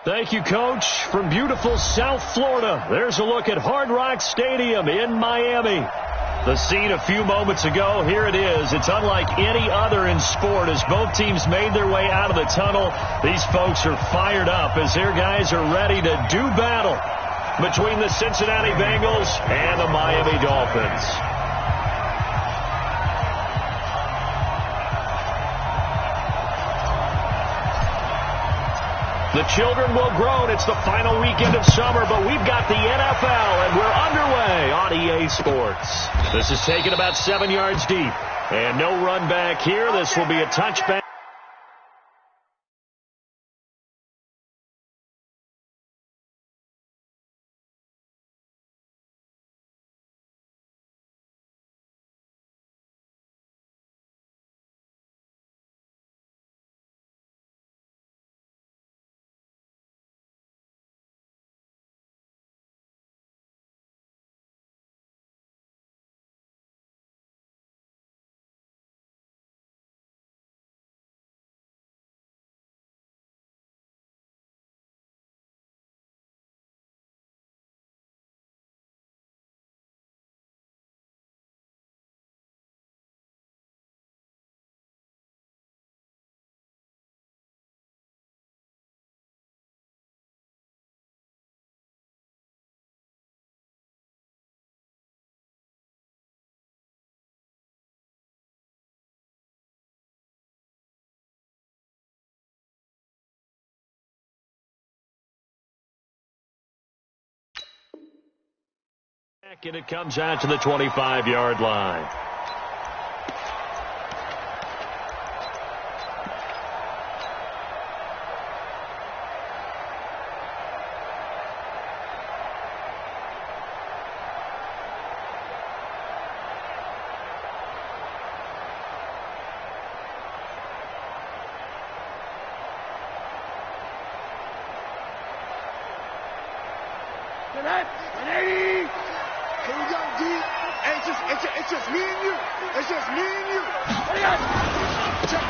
Thank you, Coach. From beautiful South Florida, there's a look at Hard Rock Stadium in Miami. The scene a few moments ago, here it is. It's unlike any other in sport as both teams made their way out of the tunnel. These folks are fired up as their guys are ready to do battle between the Cincinnati Bengals and the Miami Dolphins. The children will groan. It's the final weekend of summer, but we've got the NFL, and we're underway on EA Sports. This is taken about 7 yards deep, and no run back here. This will be a touchback. And it comes out to the 25-yard line.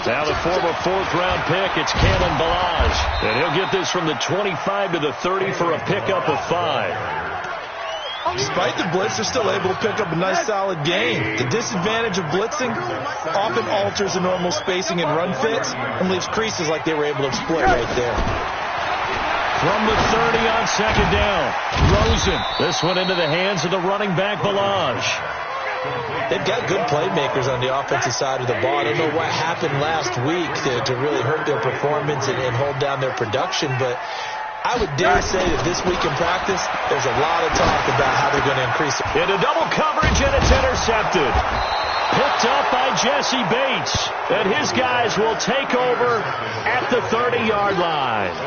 Now the former fourth-round pick, it's Kalen Ballage. And he'll get this from the 25 to the 30 for a pickup of 5. Despite the blitz, they're still able to pick up a nice, solid gain. The disadvantage of blitzing often alters the normal spacing and run fits and leaves creases like they were able to exploit right there. From the 30 on second down, Rosen. This one into the hands of the running back, Ballage. They've got good playmakers on the offensive side of the ball. I don't know what happened last week to really hurt their performance and hold down their production, but I would dare say that this week in practice, there's a lot of talk about how they're going to increase it. Into double coverage, and it's intercepted. Picked up by Jesse Bates, and his guys will take over at the 30-yard line.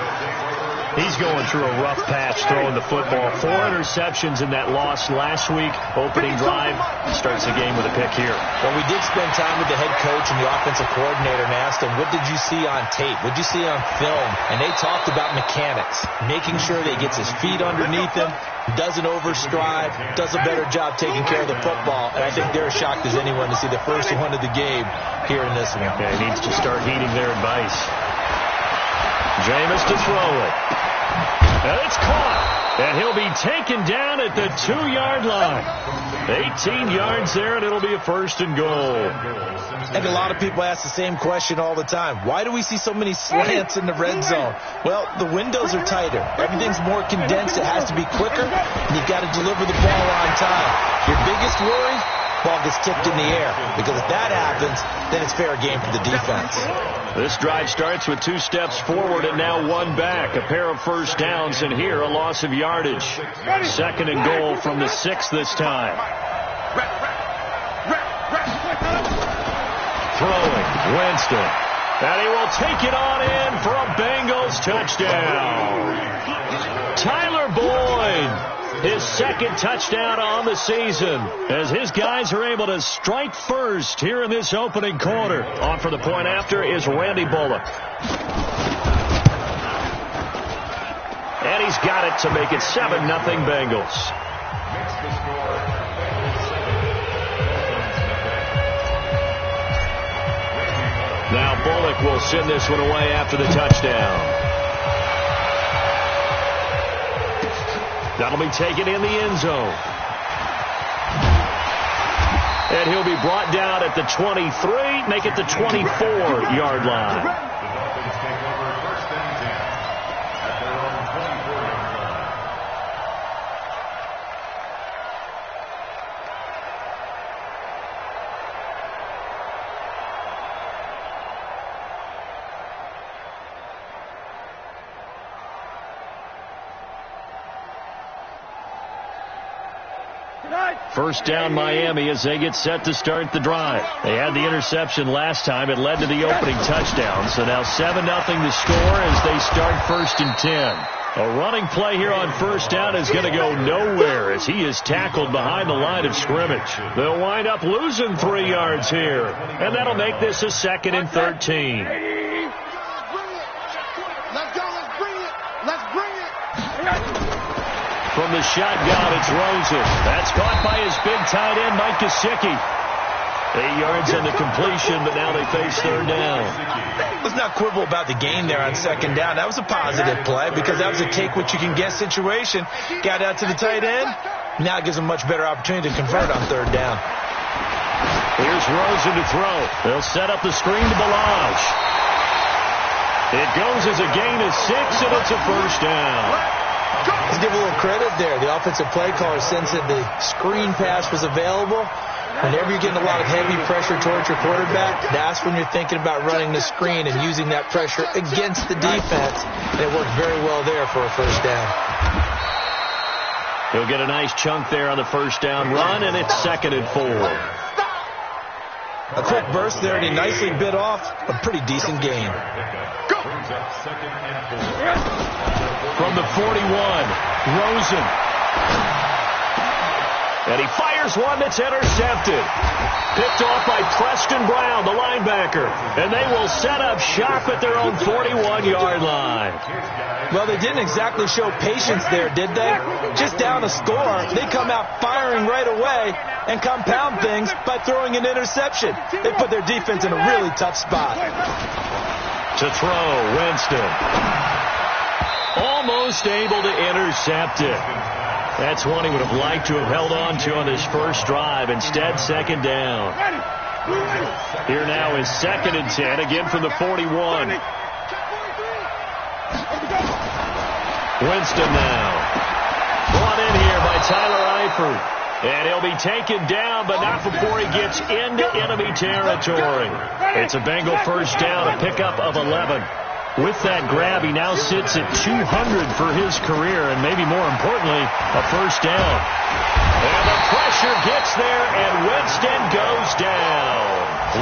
He's going through a rough patch throwing the football. 4 interceptions in that loss last week. Opening drive starts the game with a pick here. Well, we did spend time with the head coach and the offensive coordinator and asked them, what did you see on tape? What did you see on film? And they talked about mechanics, making sure that he gets his feet underneath him, doesn't overstride, does a better job taking care of the football. And I think they're as shocked as anyone to see the first one of the game here in this one. Yeah, he needs to start heeding their advice. Jameis to throw it. And it's caught. And he'll be taken down at the 2-yard line. 18 yards there, and it'll be a first and goal. I think a lot of people ask the same question all the time. Why do we see so many slants in the red zone? Well, the windows are tighter. Everything's more condensed. It has to be quicker, and you've got to deliver the ball on time. Your biggest worry? Ball gets tipped in the air, because if that happens, then it's fair game for the defense. This drive starts with 2 steps forward and now 1 back. A pair of first downs, and here a loss of yardage. Second and goal from the 6 this time. Throwing, Winston. And he will take it on in for a Bengals touchdown. Tyler Boyd. His second touchdown on the season as his guys are able to strike first here in this opening quarter. On for the point after is Randy Bullock. And he's got it to make it 7-0 Bengals. Now Bullock will send this one away after the touchdown. That'll be taken in the end zone. And he'll be brought down at the 23, make it the 24-yard line. First down Miami as they get set to start the drive. They had the interception last time. It led to the opening touchdown. So now 7-0 the score as they start 1st and 10. A running play here on first down is going to go nowhere as he is tackled behind the line of scrimmage. They'll wind up losing 3 yards here. And that'll make this a 2nd and 13. From the shotgun, it's Rosen. That's caught by his big tight end, Mike Gesicki. 8 yards on the completion, but now they face 3rd down. Let's not quibble about the gain there on 2nd down. That was a positive play because that was a take-what-you-can-get situation. Got out to the tight end. Now it gives them a much better opportunity to convert on 3rd down. Here's Rosen to throw. They'll set up the screen to Balazs. It goes as a gain of 6, and it's a 1st down. Let's give a little credit there. The offensive play caller sensed that the screen pass was available. Whenever you're getting a lot of heavy pressure towards your quarterback, that's when you're thinking about running the screen and using that pressure against the defense. And it worked very well there for a 1st down. He'll get a nice chunk there on the 1st down run, and it's 2nd and 4. A quick burst there, and he nicely bit off a pretty decent gain. From the 41, Rosen. And he fires one that's intercepted. Picked off by Preston Brown, the linebacker. And they will set up shop at their own 41-yard line. Well, they didn't exactly show patience there, did they? Just down a score, they come out firing right away and compound things by throwing an interception. They put their defense in a really tough spot. To throw, Winston. Almost able to intercept it. That's one he would have liked to have held on to on his first drive. Instead, 2nd down. Here now is 2nd and 10, again from the 41. Winston now. Brought in here by Tyler Eifert. And he'll be taken down, but not before he gets into enemy territory. It's a Bengal 1st down, a pickup of 11. With that grab, he now sits at 200 for his career, and maybe more importantly, a 1st down. And the pressure gets there, and Winston goes down.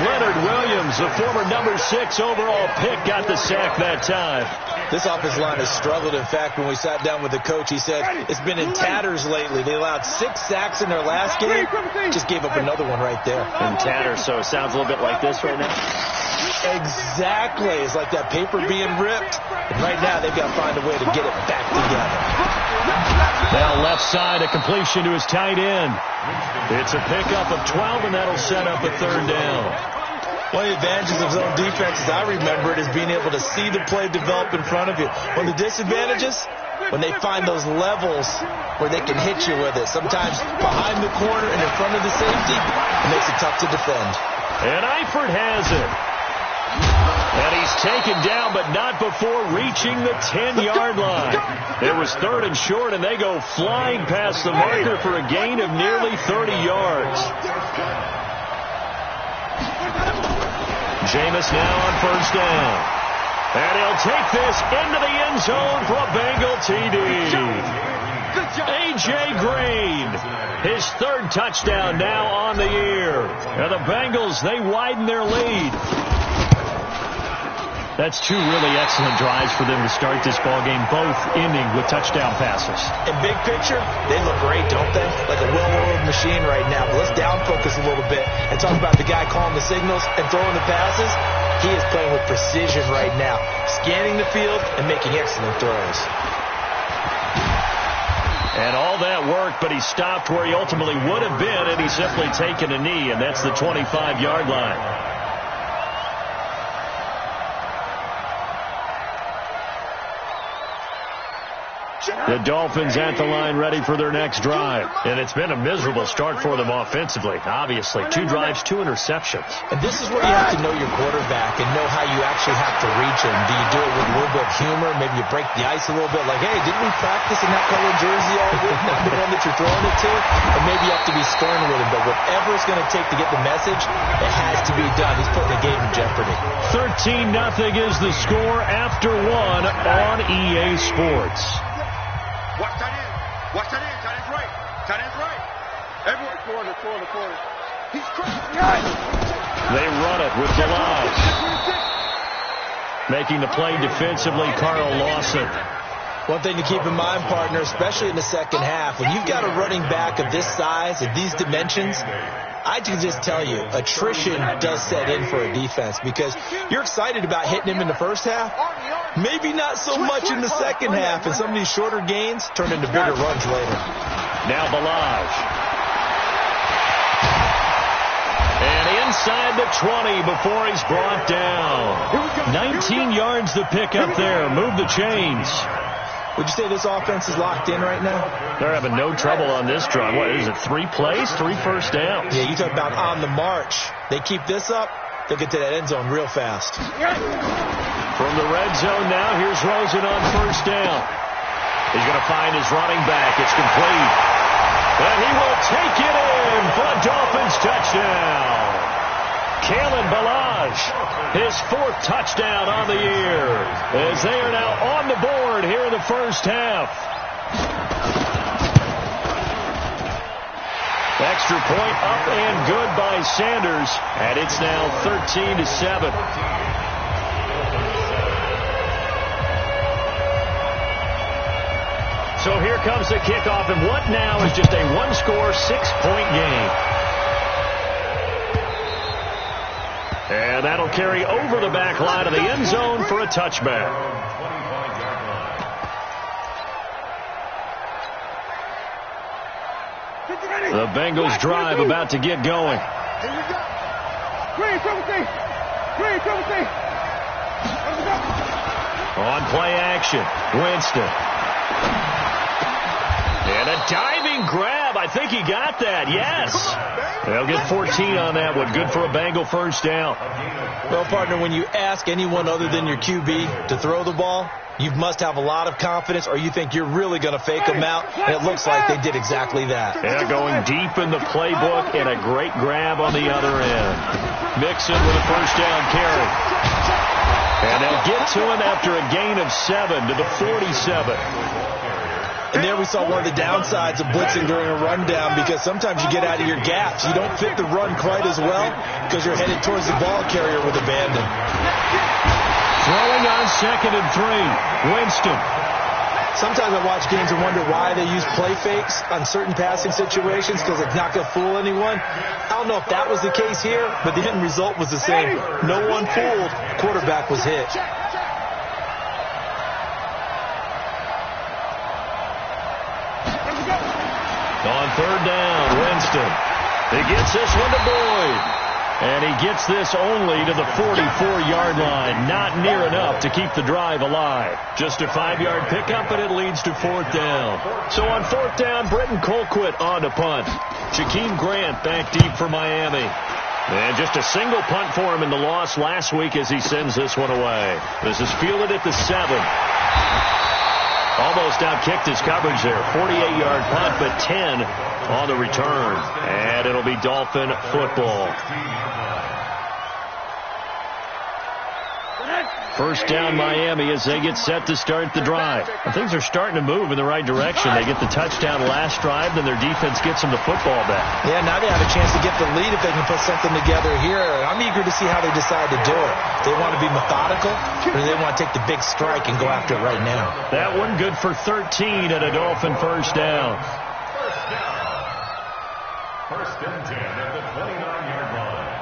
Leonard Williams, the former number 6 overall pick, got the sack that time. This offensive line has struggled. In fact, when we sat down with the coach, he said it's been in tatters lately. They allowed 6 sacks in their last game. Just gave up another one right there. In tatters, so it sounds a little bit like this right now. Exactly. It's like that paper being ripped. And right now, they've got to find a way to get it back together. Now left side, a completion to his tight end. It's a pickup of 12, and that'll set up a 3rd down. One of the advantages of zone defense, as I remember it, is being able to see the play develop in front of you. One of the disadvantages, when they find those levels where they can hit you with it. Sometimes behind the corner and in front of the safety, it makes it tough to defend. And Eifert has it. And he's taken down, but not before reaching the 10-yard line. It was 3rd and short, and they go flying past the marker for a gain of nearly 30 yards. Jameis now on 1st down. And he'll take this into the end zone for a Bengal TD. A.J. Green, his 3rd touchdown now on the year. And the Bengals, they widen their lead. That's 2 really excellent drives for them to start this ballgame, both ending with touchdown passes. In big picture, they look great, don't they? Like a well-oiled machine right now. But let's down focus a little bit and talk about the guy calling the signals and throwing the passes. He is playing with precision right now, scanning the field and making excellent throws. And all that work, but he stopped where he ultimately would have been, and he's simply taken a knee, and that's the 25-yard line. The Dolphins at the line ready for their next drive. And it's been a miserable start for them offensively, obviously. 2 drives, 2 interceptions. And this is where you have to know your quarterback and know how you actually have to reach him. Do you do it with a little bit of humor? Maybe you break the ice a little bit, like, hey, didn't we practice in that colored jersey all week, not the one that you're throwing it to? Or maybe you have to be stern with him. But whatever it's going to take to get the message, it has to be done. He's putting the game in jeopardy. 13-0 is the score after 1 on EA Sports. Watch tight end. Watch tight end. Tight end's right. Tight end's right. Everyone, corner. He's crazy. They run it with Balaj. Making the play defensively, Carl Lawson. One thing to keep in mind, partner, especially in the second half, when you've got a running back of this size, of these dimensions, I can just tell you, attrition does set in for a defense because you're excited about hitting him in the first half. Maybe not so much in the second half, and some of these shorter gains turn into bigger runs later. Now Balaj. And inside the 20 before he's brought down. 19 yards to pick up there. Move the chains. Would you say this offense is locked in right now? They're having no trouble on this drive. What is it, 3 plays, 3 first downs? Yeah, you talk about on the march. They keep this up, they'll get to that end zone real fast. From the red zone now, here's Rosen on first down. He's going to find his running back. It's complete. And he will take it in for a Dolphins touchdown. Kalen Balaj, his 4th touchdown on the year, as they are now on the board here in the first half. Extra point up and good by Sanders, and it's now 13-7. So here comes the kickoff, and what now is just a 1-score, 6-point game. And that'll carry over the back line of the end zone for a touchback. The Bengals drive about to get going. On play action, Winston. And a diving grab. I think he got that. Yes. They'll get 14 on that one. Good for a Bengal first down. Well, partner, when you ask anyone other than your QB to throw the ball, you must have a lot of confidence, or you think you're really going to fake them out, and it looks like they did exactly that. Yeah, going deep in the playbook, and a great grab on the other end. Mixon with a first down carry. And they'll get to him after a gain of 7 to the 47. And there we saw one of the downsides of blitzing during a rundown, because sometimes you get out of your gaps. You don't fit the run quite as well because you're headed towards the ball carrier with abandon. Throwing on 2nd and 3. Winston. Sometimes I watch games and wonder why they use play fakes on certain passing situations, because it's not going to fool anyone. I don't know if that was the case here, but the end result was the same. No one fooled. Quarterback was hit. On 3rd down, Winston. He gets this one to Boyd. And he gets this only to the 44-yard line. Not near enough to keep the drive alive. Just a 5-yard pickup, and it leads to 4th down. So on 4th down, Britton Colquitt on to punt. Jakeem Grant back deep for Miami. And just a single punt for him in the loss last week as he sends this one away. This is fielded at the 7. Almost outkicked his coverage there. 48-yard punt, but 10 on the return. And it'll be Dolphin football. First down Miami as they get set to start the drive. And things are starting to move in the right direction. They get the touchdown last drive, then their defense gets them the football back. Yeah, now they have a chance to get the lead if they can put something together here. I'm eager to see how they decide to do it. They want to be methodical, or they want to take the big strike and go after it right now. That one good for 13 at a Dolphin first down. First and 10 at the 29-yard line.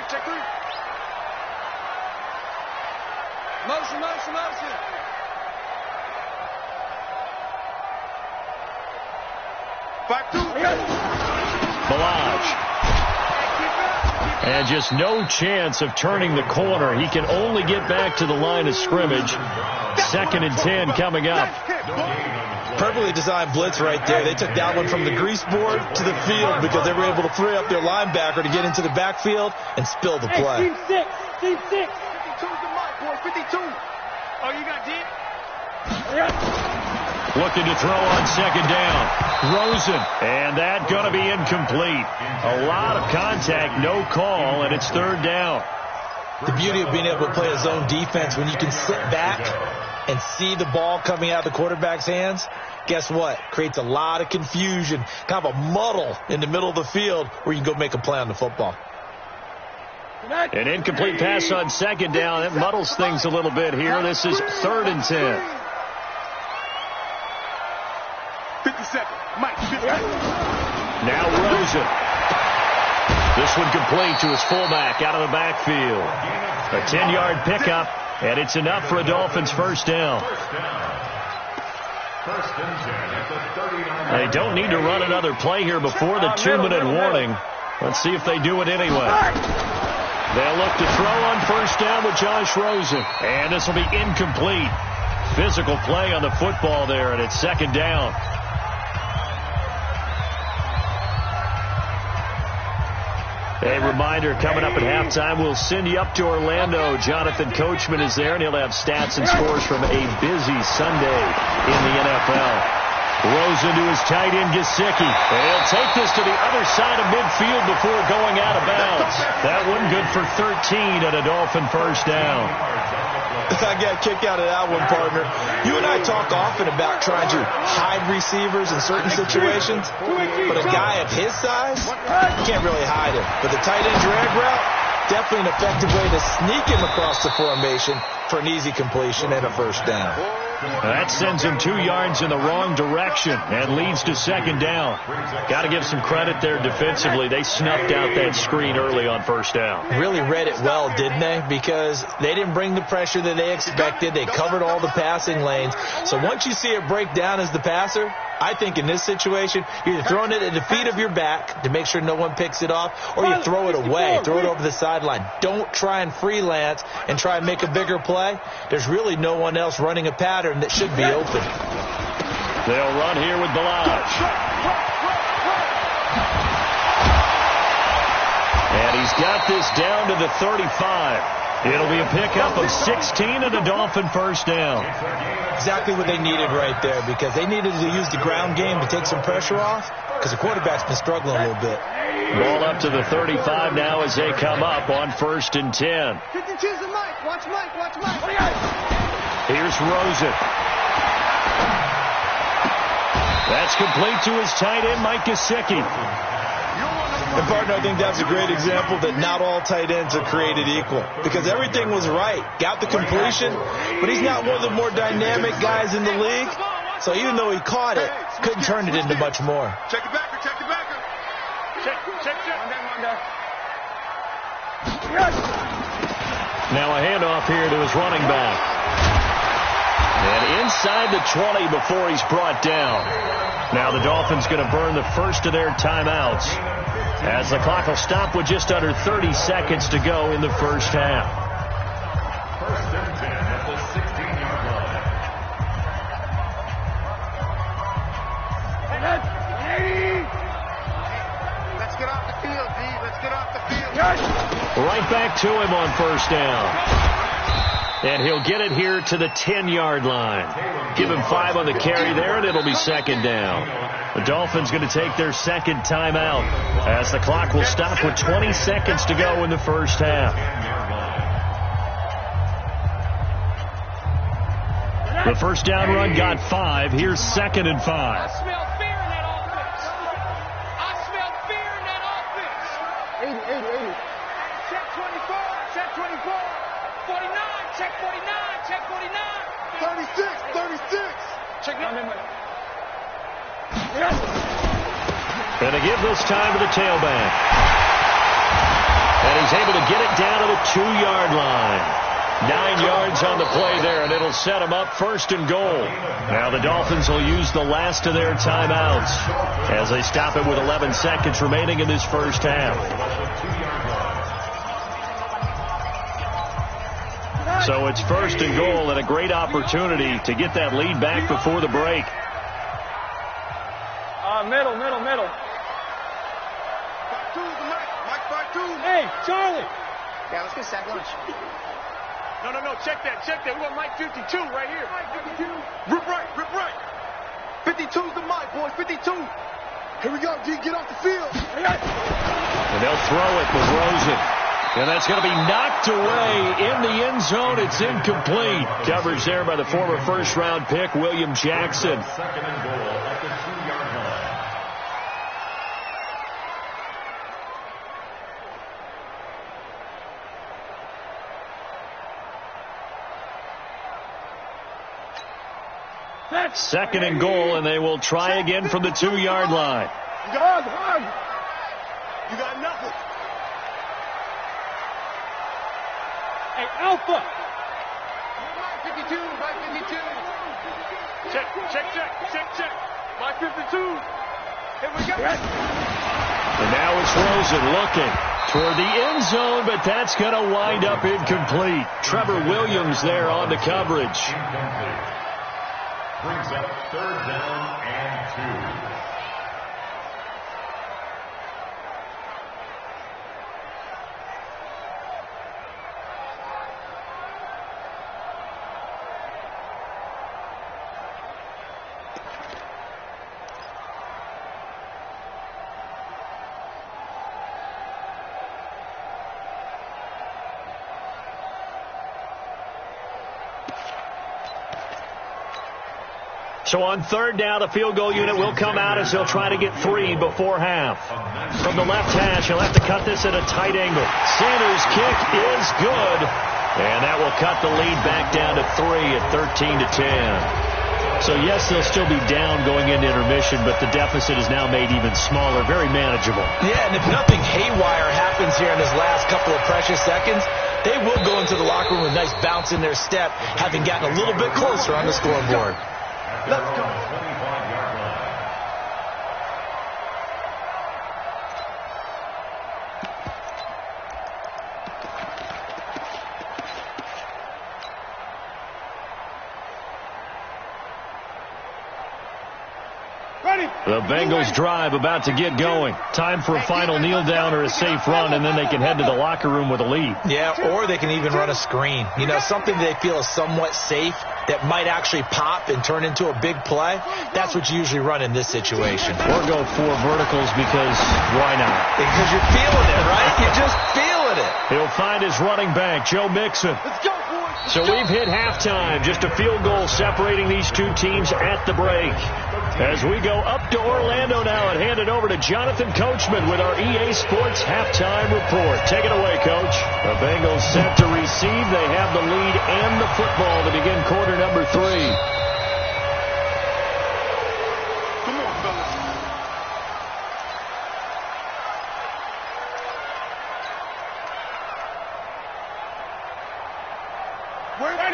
Check three. Motion. Back 2. Balaj. And just no chance of turning the corner. He can only get back to the line of scrimmage. 2nd and 10 coming up. Perfectly designed blitz right there. They took that one from the grease board to the field because they were able to free up their linebacker to get into the backfield and spill the play. Team 6. 52's the mark, boy. 52. Oh, you got deep? Looking to throw on 2nd down. Rosen. And that going to be incomplete. A lot of contact, no call, and it's 3rd down. The beauty of being able to play a zone defense when you can sit back and see the ball coming out of the quarterback's hands, guess what? Creates a lot of confusion, kind of a muddle in the middle of the field where you can go make a play on the football. An incomplete pass on 2nd down. It muddles things a little bit here. This is 3rd and 10. 57. Mike, 50. Now Rosen. This one complete to his fullback out of the backfield. A 10-yard pickup, and it's enough for a Dolphins 1st down. They don't need to run another play here before the 2-minute warning. Let's see if they do it anyway. They'll look to throw on 1st down with Josh Rosen. And this will be incomplete. Physical play on the football there, and it's 2nd down. A reminder, coming up at halftime, we'll send you up to Orlando. Jonathan Coachman is there, and he'll have stats and scores from a busy Sunday in the NFL. Rosen to his tight end, Gesicki. He'll take this to the other side of midfield before going out of bounds. That one good for 13 and a Dolphin 1st down. I got a kick out of that one, partner. You and I talk often about trying to hide receivers in certain situations, but a guy of his size, you can't really hide him. But the tight end drag route, definitely an effective way to sneak him across the formation for an easy completion and a 1st down. That sends him 2 yards in the wrong direction and leads to 2nd down. Got to give some credit there defensively. They snuffed out that screen early on 1st down. Really read it well, didn't they? Because they didn't bring the pressure that they expected. They covered all the passing lanes. So once you see it break down as the passer, I think in this situation, you're either throwing it at the feet of your back to make sure no one picks it off, or you throw it away, throw it over the sideline. Don't try and freelance and try and make a bigger play. There's really no one else running a pattern that should be open. They'll run here with Balazs. And he's got this down to the 35. It'll be a pickup of 16 and a Dolphin 1st down. Exactly what they needed right there, because they needed to use the ground game to take some pressure off, because the quarterback's been struggling a little bit. Ball up to the 35 now as they come up on 1st and 10. 52's the Mike. Watch Mike. Here's Rosen. That's complete to his tight end, Mike Gesicki. And, partner, I think that's a great example that not all tight ends are created equal, because everything was right. Got the completion, but he's not one of the more dynamic guys in the league. So even though he caught it, couldn't turn it into much more. Check the backer. Check. Now a handoff here to his running back. And inside the 20 before he's brought down. Now the Dolphins going to burn the first of their timeouts, as the clock will stop with just under 30 seconds to go in the 1st half. 1st and 10 at the 16-yard line. Let's get off the field, D. Let's get off the field. Right back to him on 1st down. And he'll get it here to the 10-yard line. Give him 5 on the carry there, and it'll be 2nd down. The Dolphins going to take their 2nd timeout, as the clock will stop with 20 seconds to go in the 1st half. The 1st down run got 5. Here's 2nd and 5. I smell fear in that offense. I smell fear in that offense. 80. Check 24. Check 24. 49. Check 49. Check 49. 36. Check now. And to give this time to the tailback. And he's able to get it down to the 2-yard line. 9 yards on the play there, and it'll set him up 1st and goal. Now the Dolphins will use the last of their timeouts as they stop it with 11 seconds remaining in this 1st half. So it's first and goal and a great opportunity to get that lead back before the break. Middle. Hey, Charlie. Yeah, let's get sack lunch. No. Check that. We want Mike 52 right here. Mike 52. Rip right. 52's the Mike, boys. 52. Here we go, D. Get off the field. And they'll throw it with Rosen. And that's going to be knocked away in the end zone. It's incomplete. Coverage there by the former first-round pick, William Jackson. Second and goal at the 2-yard line. Second and goal, and they will try again from the 2-yard line. You got nothing. Hey, Alpha. Mike 52. Check. Mike 52. Here we go. And now it's Rosen looking toward the end zone, but that's going to wind up incomplete. Trevor Williams there on the coverage. Incomplete. Brings up 3rd down and 2. So on 3rd down, the field goal unit will come out as they'll try to get 3 before half. From the left hash, he'll have to cut this at a tight angle. Sanders' kick is good. And that will cut the lead back down to 3 at 13-10. So, yes, they'll still be down going into intermission, but the deficit is now made even smaller, very manageable. Yeah, and if nothing haywire happens here in this last couple of precious seconds, they will go into the locker room with a nice bounce in their step, having gotten a little bit closer on the scoreboard. Let's go. 25-yard line. The Bengals drive about to get going. Time for a final kneel down or a safe run, and then they can head to the locker room with a lead. Yeah, or they can even run a screen. You know, something they feel is somewhat safe that might actually pop and turn into a big play. That's what you usually run in this situation. Or go 4 verticals because why not? Because you're feeling it, right? You're just feeling it. He'll find his running back, Joe Mixon. Let's go, boys. So we've hit halftime. Just a field goal separating these two teams at the break. As we go up to Orlando now and hand it over to Jonathan Coachman with our EA Sports halftime report. Take it away, Coach. The Bengals set to receive. They have the lead and the football to begin quarter number 3. Come on, fellas.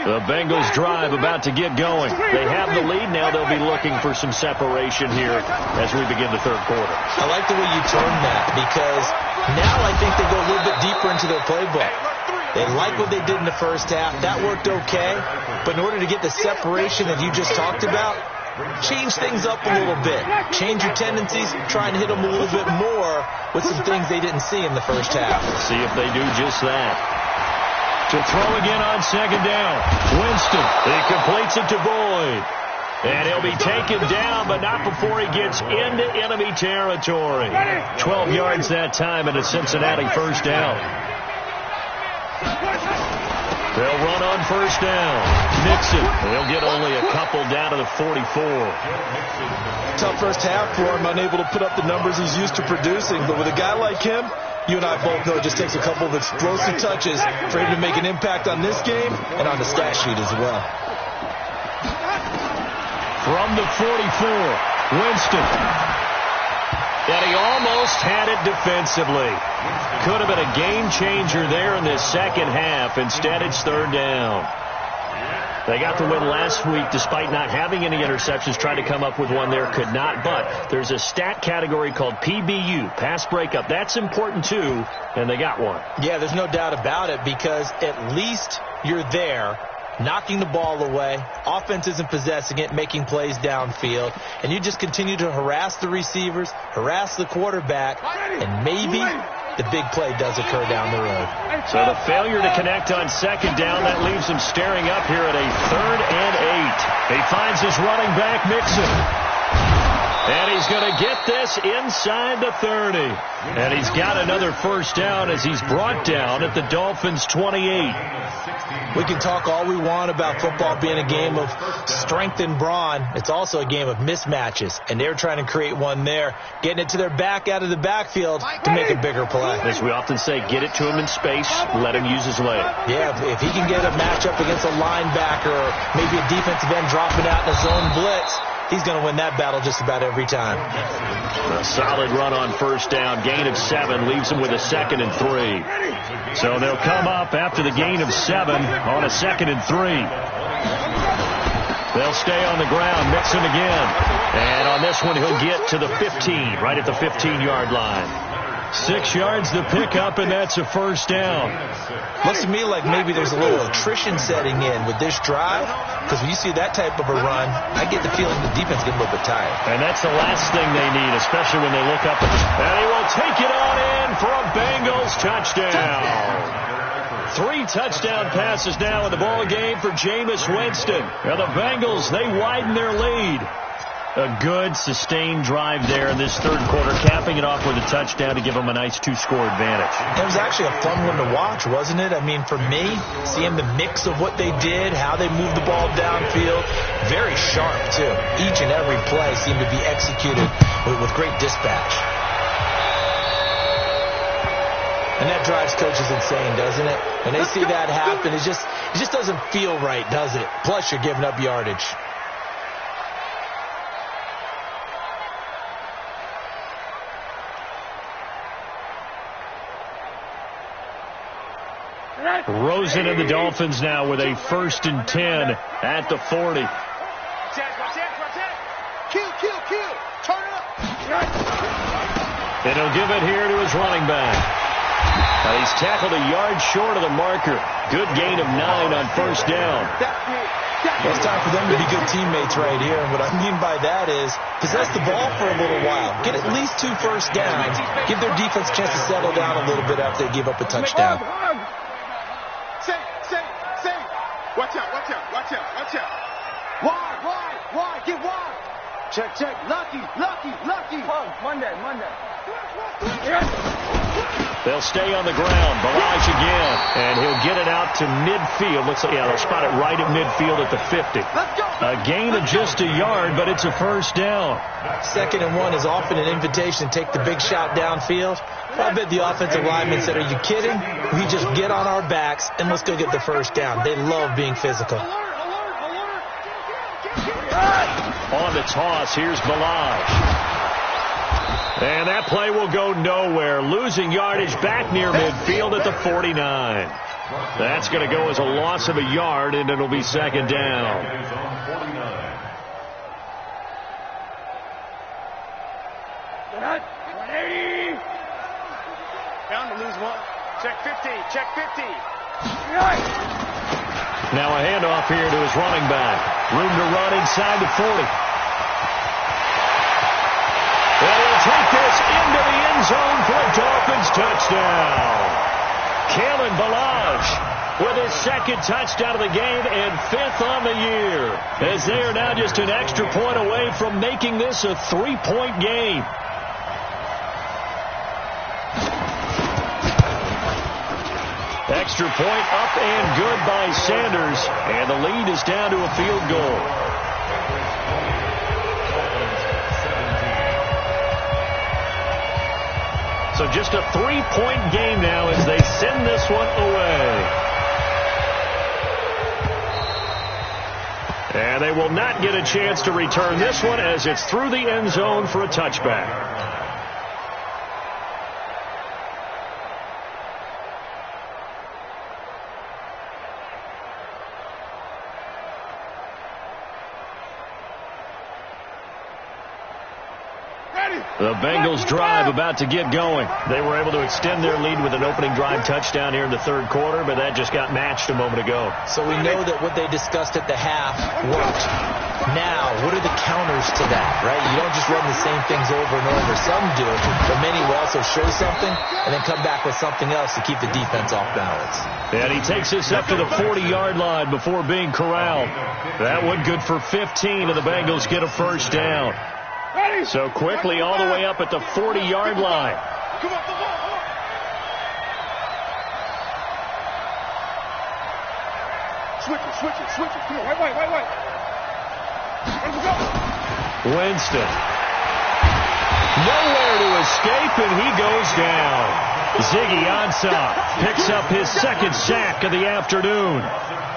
The Bengals drive about to get going. They have the lead. Now they'll be looking for some separation here as we begin the 3rd quarter. I like the way you turned that because now I think they go a little bit deeper into their playbook. They like what they did in the first half. That worked okay. But in order to get the separation that you just talked about, change things up a little bit. Change your tendencies. Try and hit them a little bit more with some things they didn't see in the first half. See if they do just that. To throw again on 2nd down. Winston, he completes it to Boyd. And he'll be taken down, but not before he gets into enemy territory. 12 yards that time and a Cincinnati 1st down. They'll run on 1st down. Mixon, he'll get only a couple down to the 44. Tough first half for him, unable to put up the numbers he's used to producing. But with a guy like him, you and I both know it just takes a couple of explosive touches for him to make an impact on this game and on the stat sheet as well. From the 44, Winston. And he almost had it defensively. Could have been a game changer there in this second half. Instead, it's 3rd down. They got the win last week despite not having any interceptions. Tried to come up with one there, could not. But there's a stat category called PBU, pass breakup. That's important too, and they got one. Yeah, there's no doubt about it because at least you're there, knocking the ball away, offense isn't possessing it, making plays downfield, and you just continue to harass the receivers, harass the quarterback, and maybe the big play does occur down the road. So the failure to connect on second down, that leaves him staring up here at a 3rd and 8. He finds his running back, Mixon. And he's going to get this inside the 30. And he's got another first down as he's brought down at the Dolphins' 28. We can talk all we want about football being a game of strength and brawn. It's also a game of mismatches. And they're trying to create one there, getting it to their back out of the backfield to make a bigger play. As we often say, get it to him in space, let him use his leg. Yeah, if he can get a matchup against a linebacker or maybe a defensive end dropping out in a zone blitz, he's going to win that battle just about every time. A solid run on first down. Gain of 7 leaves him with a 2nd and 3. So they'll come up after the gain of 7 on a 2nd and 3. They'll stay on the ground. Mixon again. And on this one, he'll get to the 15, right at the 15-yard line. 6 yards to pick up, and that's a first down. Looks to me like maybe there's a little attrition setting in with this drive, because when you see that type of a run, I get the feeling the defense gets a little bit tired. And that's the last thing they need, especially when they look up at this. And he will take it on in for a Bengals touchdown. 3 touchdown passes now in the ball game for Jameis Winston. And the Bengals, they widen their lead. A good, sustained drive there in this third quarter, capping it off with a touchdown to give them a nice 2-score advantage. It was actually a fun one to watch, wasn't it? I mean, for me, seeing the mix of what they did, how they moved the ball downfield, very sharp, too. Each and every play seemed to be executed with great dispatch. And that drives coaches insane, doesn't it? When they see that happen, it just doesn't feel right, does it? Plus, you're giving up yardage. Rosen and the Dolphins now with a 1st and 10 at the 40. Kill. Turn it up. And he'll give it here to his running back. He's tackled a yard short of the marker. Good gain of 9 on first down. Well, it's time for them to be good teammates right here. And what I mean by that is possess the ball for a little while. Get at least 2 first downs. Give their defense a chance to settle down a little bit after they give up a touchdown. Say. Watch out. Wide. Get wide. Check. Lucky. Monday. They'll stay on the ground. Balaj again. And he'll get it out to midfield. Looks like, they'll spot it right at midfield at the 50. A gain of just a yard, but it's a first down. 2nd and 1 is often an invitation to take the big shot downfield. I bet the offensive lineman said, are you kidding? We just get on our backs and let's go get the first down. They love being physical. On the toss, here's Balaj. And that play will go nowhere. Losing yardage back near midfield at the 49. That's going to go as a loss of a yard, and it'll be 2nd down. Bound to lose one. Check 50. Now a handoff here to his running back. Room to run inside the 40. And he'll take this into the end zone for a Dolphins touchdown. Kalen Balaj with his 2nd touchdown of the game and 5th on the year, as they are now just an extra point away from making this a 3-point game. Extra point up and good by Sanders, and the lead is down to a field goal. So just a 3-point game now as they send this one away. And they will not get a chance to return this one as it's through the end zone for a touchback. Ready. The Bengals drive about to get going. They were able to extend their lead with an opening drive touchdown here in the third quarter, but that just got matched a moment ago. So we know that what they discussed at the half worked. Now, what are the counters to that, right? You don't just run the same things over and over. Some do, but many will also show something and then come back with something else to keep the defense off balance. And he takes this up to the 40-yard line before being corralled. That one good for 15, and the Bengals get a first down. So quickly all the way up at the 40-yard line. Switch it. Come on, wait. Winston. Nowhere to escape, and he goes down. Ziggy Ansah picks up his second sack of the afternoon.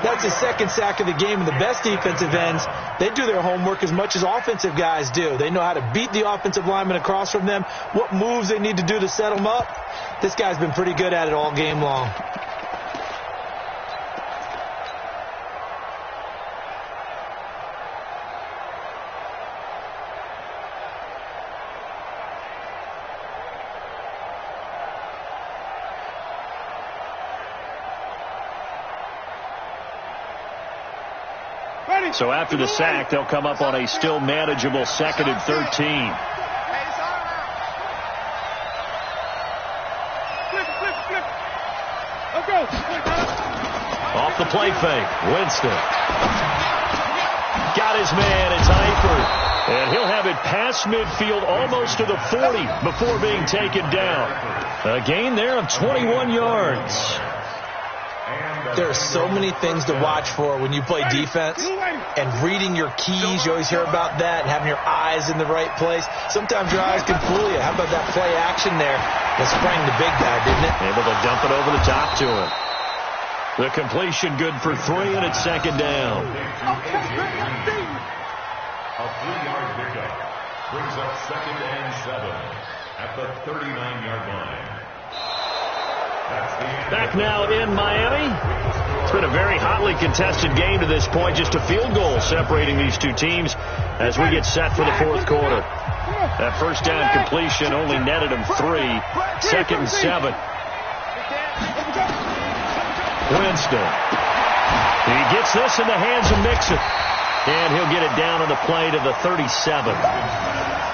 That's his second sack of the game, and the best defensive ends, they do their homework as much as offensive guys do. They know how to beat the offensive lineman across from them, what moves they need to do to set them up. This guy's been pretty good at it all game long. So after the sack, they'll come up on a still manageable 2nd and 13. Off the play fake, Winston. Got his man, it's Eifert. And he'll have it past midfield almost to the 40 before being taken down. A gain there of 21 yards. There are so many things to watch for when you play defense, and reading your keys, you always hear about that, and having your eyes in the right place. Sometimes your eyes can fool you. How about that play action there that sprang the big guy, didn't it? Able to dump it over the top to him. The completion good for 3, and it's second down. A 3-yard pickup brings up 2nd and 7 at the 39-yard line. Back now in Miami. It's been a very hotly contested game to this point. Just a field goal separating these two teams as we get set for the fourth quarter. That first down completion only netted him 3. 2nd and 7. Winston. He gets this in the hands of Mixon. And he'll get it down on the play to the 37.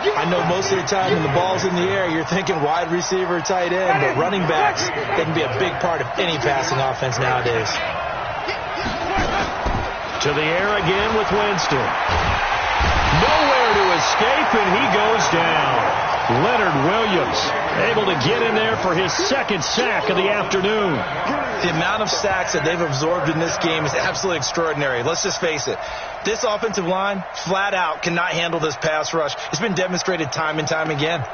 I know most of the time when the ball's in the air, you're thinking wide receiver, tight end, but running backs, they can be a big part of any passing offense nowadays. To the air again with Winston. Nowhere to escape, and he goes down. Leonard Williams able to get in there for his second sack of the afternoon. The amount of sacks that they've absorbed in this game is absolutely extraordinary. Let's just face it. This offensive line, flat out, cannot handle this pass rush. It's been demonstrated time and time again.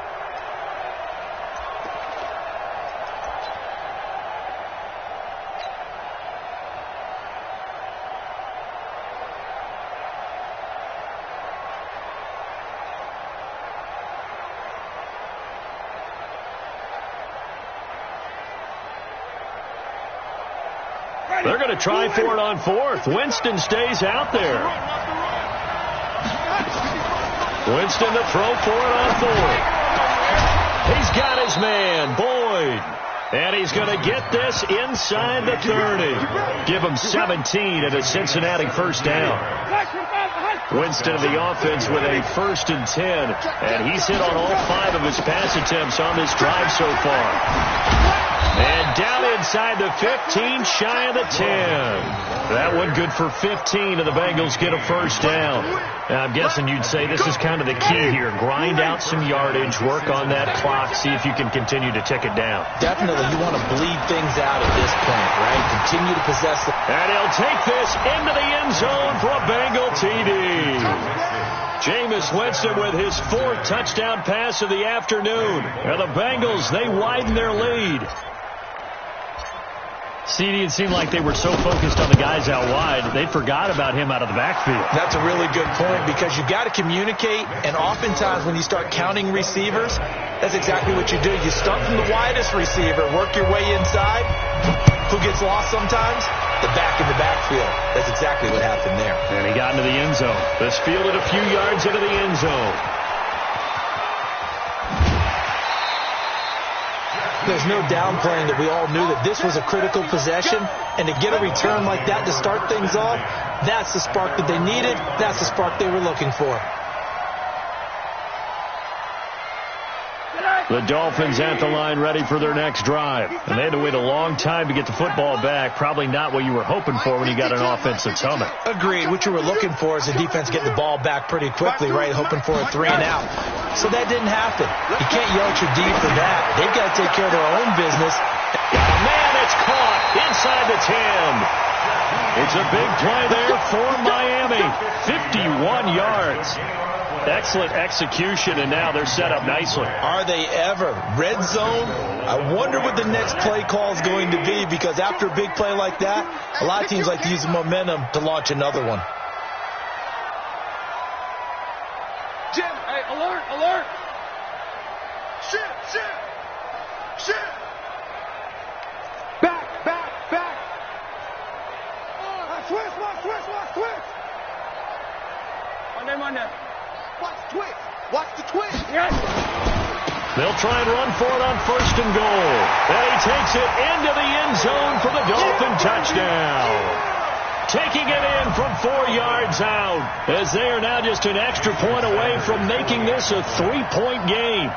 They're going to try for it on 4th. Winston stays out there. Winston to throw for it on 4th. He's got his man, Boyd. And he's going to get this inside the 30. Give him 17 at a Cincinnati first down. Winston of the offense with a 1st and 10. And he's hit on all 5 of his pass attempts on this drive so far. And down inside the 15, shy of the 10. That one good for 15, and the Bengals get a first down. Now, I'm guessing you'd say this is kind of the key here. Grind out some yardage, work on that clock, see if you can continue to tick it down. Definitely, you want to bleed things out at this point, right? Continue to possess the... And he'll take this into the end zone for a Bengal TD. Jameis Winston with his 4th touchdown pass of the afternoon. And the Bengals, they widen their lead. CD, it seemed like they were so focused on the guys out wide, they forgot about him out of the backfield. That's a really good point because you've got to communicate, and oftentimes when you start counting receivers, that's exactly what you do. You start from the widest receiver, work your way inside. Who gets lost sometimes? The back in the backfield. That's exactly what happened there. And he got into the end zone. This fielded a few yards into the end zone. There's no downplaying that we all knew that this was a critical possession, and to get a return like that to start things off, that's the spark that they needed. That's the spark they were looking for. The Dolphins at the line ready for their next drive. And they had to wait a long time to get the football back. Probably not what you were hoping for when you got an offensive summit. Agreed. What you were looking for is the defense getting the ball back pretty quickly, right? Hoping for a 3 and out. So that didn't happen. You can't yell at your D for that. They've got to take care of their own business. Got a man that's caught inside the 10. It's a big play there for Miami. 51 yards. Excellent execution, and now they're set up nicely. Are they ever? Red zone? I wonder what the next play call is going to be, because after a big play like that, a lot of teams like to use the momentum to launch another one. Jim, hey, alert, alert. Shit. Back. Switch. Monday. Watch the twist. Yes. They'll try and run for it on 1st and goal. And he takes it into the end zone for the Dolphin touchdown. Taking it in from 4 yards out, as they are now just an extra point away from making this a 3-point game.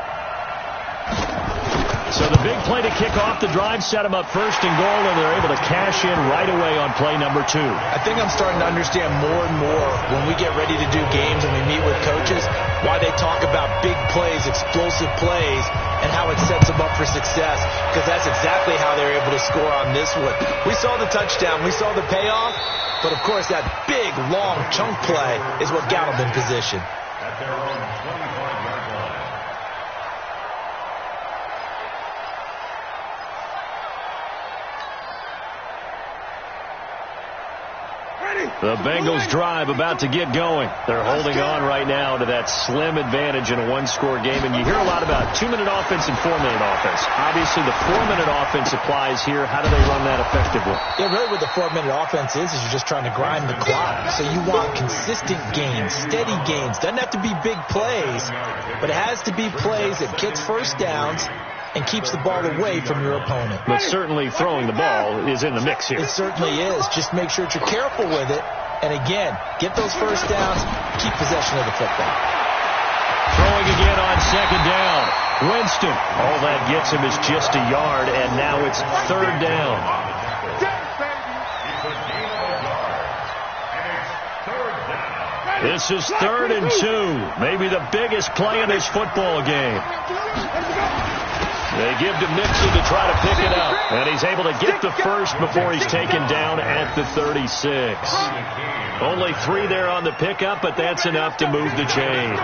So the big play to kick off the drive set them up 1st and goal, and they're able to cash in right away on play number 2. I think I'm starting to understand more and more when we get ready to do games and we meet with coaches why they talk about big plays, explosive plays, and how it sets them up for success, because that's exactly how they're able to score on this one. We saw the touchdown. We saw the payoff. But, of course, that big, long chunk play is what got them in position. At their own 25-yard line. The Bengals drive about to get going. They're holding on right now to that slim advantage in a one-score game. And you hear a lot about 2-minute offense and 4-minute offense. Obviously, the 4-minute offense applies here. How do they run that effectively? Yeah, really what the 4-minute offense is you're just trying to grind the clock. So you want consistent gains, steady gains. Doesn't have to be big plays, but it has to be plays that gets first downs and keeps the ball away from your opponent. But certainly throwing the ball is in the mix here. It certainly is. Just make sure that you're careful with it. And again, get those first downs, keep possession of the football. Throwing again on 2nd down. Winston. All that gets him is just a yard, and now it's 3rd down. This is 3rd and 2. Maybe the biggest play in this football game. They give to Mixon to try to pick it up. And he's able to get the first before he's taken down at the 36. Only 3 there on the pickup, but that's enough to move the chains.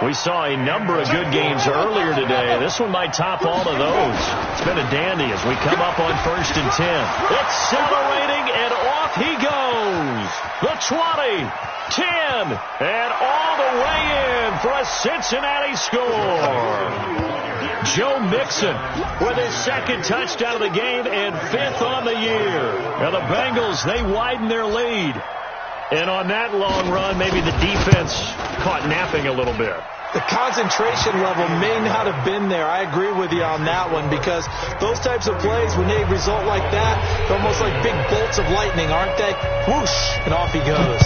We saw a number of good games earlier today. This one might top all of those. It's been a dandy as we come up on 1st and 10. Accelerating, and off he goes. The 20, 10, and all the way in for a Cincinnati score. Joe Mixon with his 2nd touchdown of the game and 5th on the year. Now the Bengals, they widen their lead. And on that long run, maybe the defense caught napping a little bit. The concentration level may not have been there. I agree with you on that one, because those types of plays, when they result like that, they're almost like big bolts of lightning, aren't they? Whoosh, and off he goes.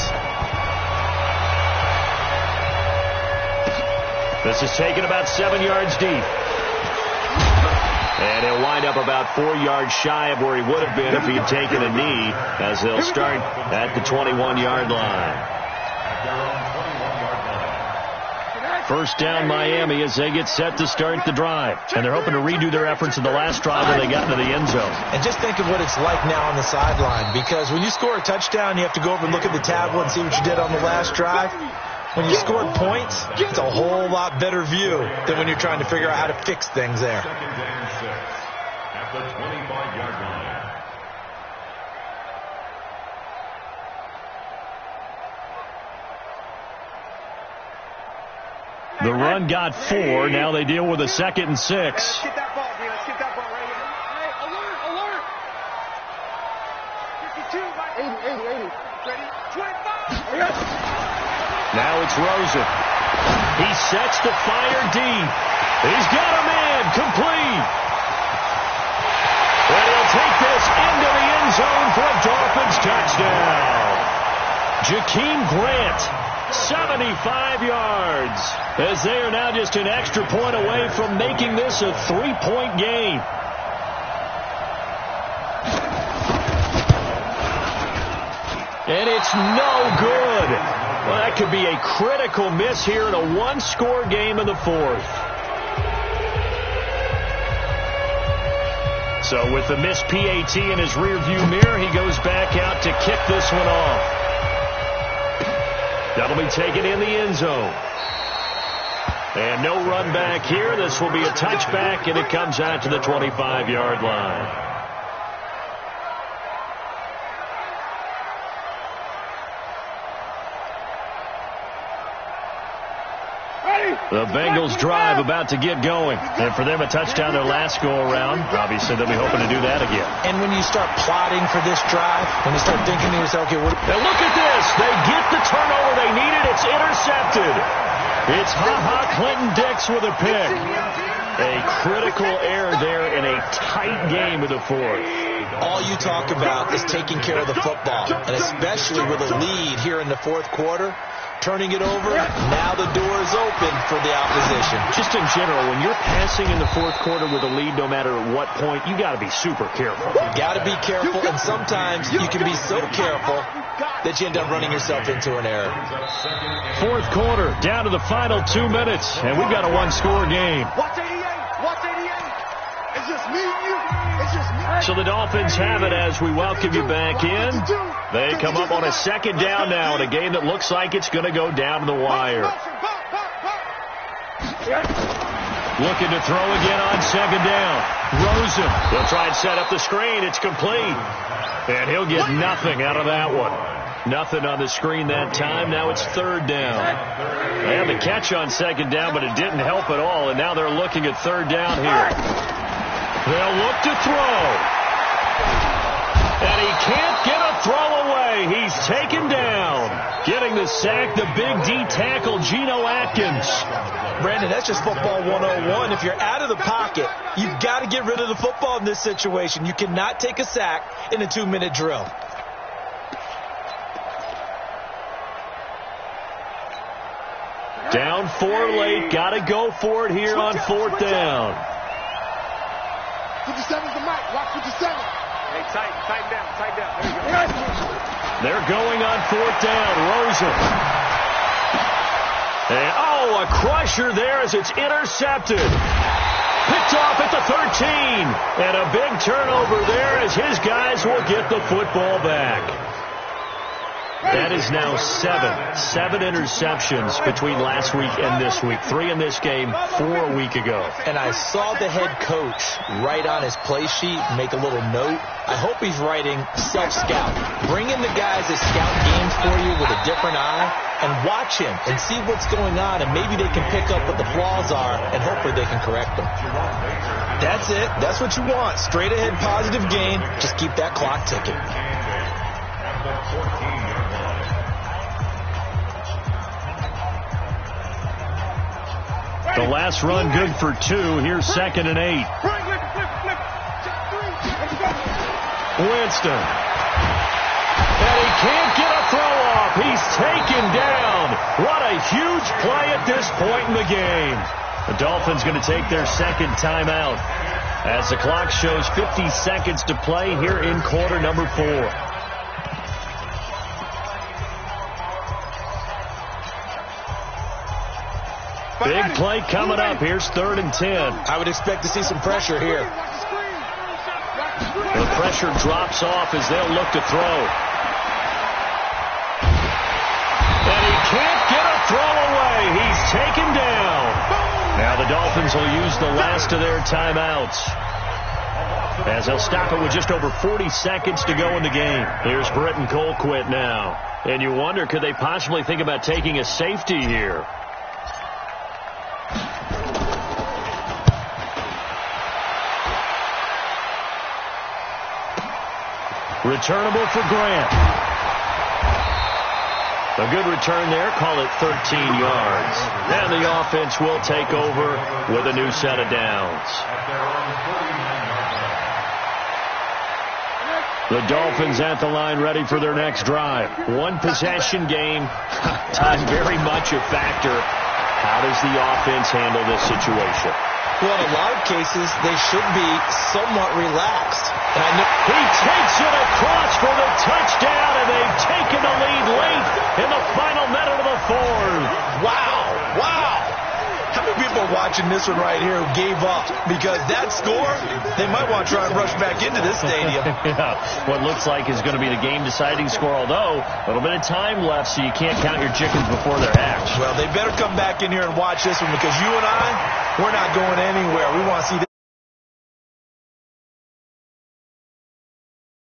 This is taken about 7 yards deep. And he'll wind up about 4 yards shy of where he would have been if he had taken a knee, as they'll start at the 21-yard line. 1st down Miami as they get set to start the drive. And they're hoping to redo their efforts in the last drive when they got into the end zone. And just think of what it's like now on the sideline, because when you score a touchdown, you have to go over and look at the tablet and see what you did on the last drive. When you scored points, it's a whole lot better view than when you're trying to figure out how to fix things there. 2nd and 6 at the 25-yard line. The run got 4. Now they deal with a 2nd and 6. Let's get that ball, D. Let's get that ball right here. Hey, alert, alert. 52, 80. Ready? 25. Yes. Now it's Rosen. He sets to fire deep. He's got him in. Complete. zone for a Dolphins touchdown. Jakeem Grant, 75 yards, as they are now just an extra point away from making this a 3-point game. And it's no good. Well, that could be a critical miss here in a one-score game in the fourth. So with the missed PAT in his rearview mirror, he goes back out to kick this one off. That'll be taken in the end zone. And no run back here. This will be a touchback, and it comes out to the 25-yard line. The Bengals drive about to get going. And for them, a touchdown their last go-around. Obviously, they'll be hoping to do that again. And when you start plotting for this drive, when you start thinking to yourself, okay, now look at this. They get the turnover they needed. It's intercepted. It's Clinton-Dix with a pick. A critical error there in a tight game of the fourth. All you talk about is taking care of the football, and especially with a lead here in the fourth quarter. Turning it over, now the door is open for the opposition. Just in general, when you're passing in the fourth quarter with a lead, no matter at what point, you got to be super careful. You got to be careful, and sometimes you can be so careful that you end up running yourself into an error. Fourth quarter, down to the final 2 minutes, and we've got a one-score game. Watch 88. Watch 88. It's just me and you. It's just me. So the Dolphins have it as we welcome you back in. They come up on a second down now in a game that looks like it's going to go down to the wire. Looking to throw again on second down. Rosen will try and set up the screen. It's complete. And he'll get nothing out of that one. Nothing on the screen that time. Now it's third down. They had the catch on second down, but it didn't help at all. And now they're looking at third down here. They'll look to throw. And he can't get a throw away. He's taken down. Getting the sack, the big D tackle, Geno Atkins. Brandon, that's just football 101. If you're out of the pocket, you've got to get rid of the football in this situation. You cannot take a sack in a 2-minute drill. Down 4 late. Got to go for it here on fourth down. 57's the mic. Watch 57. Hey, tighten down. There you go. They're going on fourth down. Rosen. And, a crusher there as it's intercepted. Picked off at the 13. And a big turnover there as his guys will get the football back. That is now 7 interceptions between last week and this week. 3 in this game, 4 a week ago. And I saw the head coach write on his play sheet, make a little note. I hope he's writing self-scout. Bring in the guys that scout games for you with a different eye and watch him and see what's going on, and maybe they can pick up what the flaws are, and hopefully they can correct them. That's it. That's what you want. Straight ahead positive game. Just keep that clock ticking. The last run good for 2. Here's 2nd and 8. Winston. And he can't get a throw off. He's taken down. What a huge play at this point in the game. The Dolphins going to take their second timeout as the clock shows 50 seconds to play here in quarter number 4. Big play coming up. Here's 3rd and 10. I would expect to see some pressure here. The pressure drops off as they'll look to throw. And he can't get a throw away. He's taken down. Now the Dolphins will use the last of their timeouts, as they'll stop it with just over 40 seconds to go in the game. Here's Britton Colquitt now. And you wonder, could they possibly think about taking a safety here? Returnable for Grant. A good return there. Call it 13 yards. And the offense will take over with a new set of downs. The Dolphins at the line ready for their next drive. One possession game. Time very much a factor. How does the offense handle this situation? Well, in a lot of cases, they should be somewhat relaxed. And I know he takes it across for the touchdown, and they've taken the lead late in the final minute of the fourth. Wow. How many people are watching this one right here who gave up? Because that score, they might want to try and rush back into this stadium. Yeah, what looks like is going to be the game-deciding score, although a little bit of time left, so you can't count your chickens before they're hatched. Well, they better come back in here and watch this one, because you and I, we're not going anywhere. We want to see this.